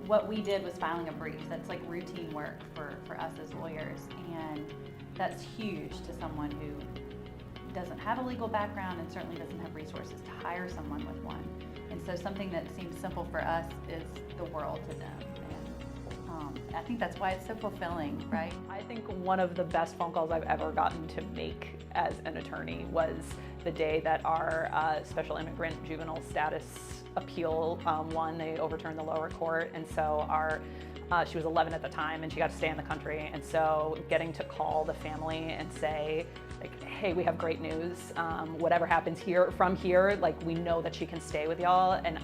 what we did was filing a brief. That's like routine work for us as lawyers, and that's huge to someone who doesn't have a legal background and certainly doesn't have resources to hire someone with one. And so something that seems simple for us is the world to them. And I think that's why it's so fulfilling, right? I think one of the best phone calls I've ever gotten to make as an attorney was the day that our special immigrant juvenile status appeal won. They overturned the lower court, and so she was 11 at the time, and she got to stay in the country. And so getting to call the family and say, like, hey, we have great news. Whatever happens from here, like, we know that she can stay with y'all. And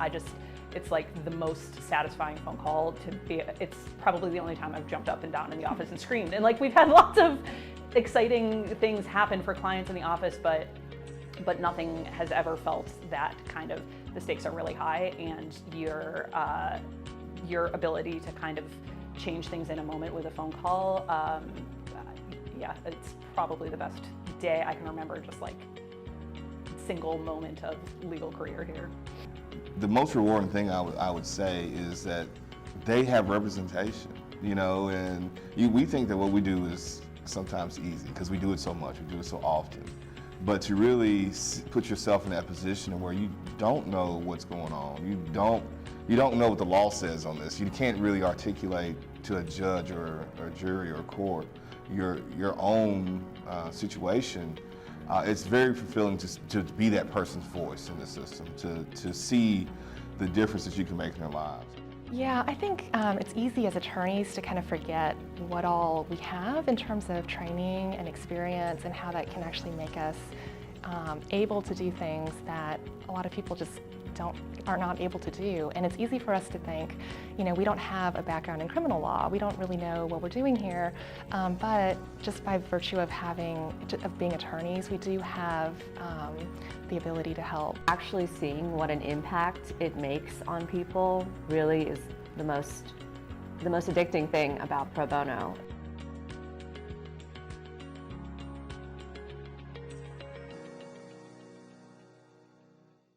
it's like the most satisfying phone call to be. It's probably the only time I've jumped up and down in the office and screamed. And like, we've had lots of exciting things happen for clients in the office, but nothing has ever felt that kind of, the stakes are really high, and your ability to kind of change things in a moment with a phone call, yeah, it's probably the best day I can remember, just like single moment of legal career here. The most rewarding thing I would say is that they have representation, you know, and we think that what we do is sometimes easy because we do it so much, we do it so often. But to really put yourself in that position where you don't know what's going on, you don't know what the law says on this, you can't really articulate to a judge or a jury or a court your own situation. It's very fulfilling to be that person's voice in the system, to see the difference that you can make in their lives. Yeah, I think it's easy as attorneys to kind of forget what all we have in terms of training and experience, and how that can actually make us able to do things that a lot of people just are not able to do. And it's easy for us to think, you know, we don't have a background in criminal law, we don't really know what we're doing here, but just by virtue of being attorneys, we do have the ability to help. Actually seeing what an impact it makes on people really is the most addicting thing about pro bono.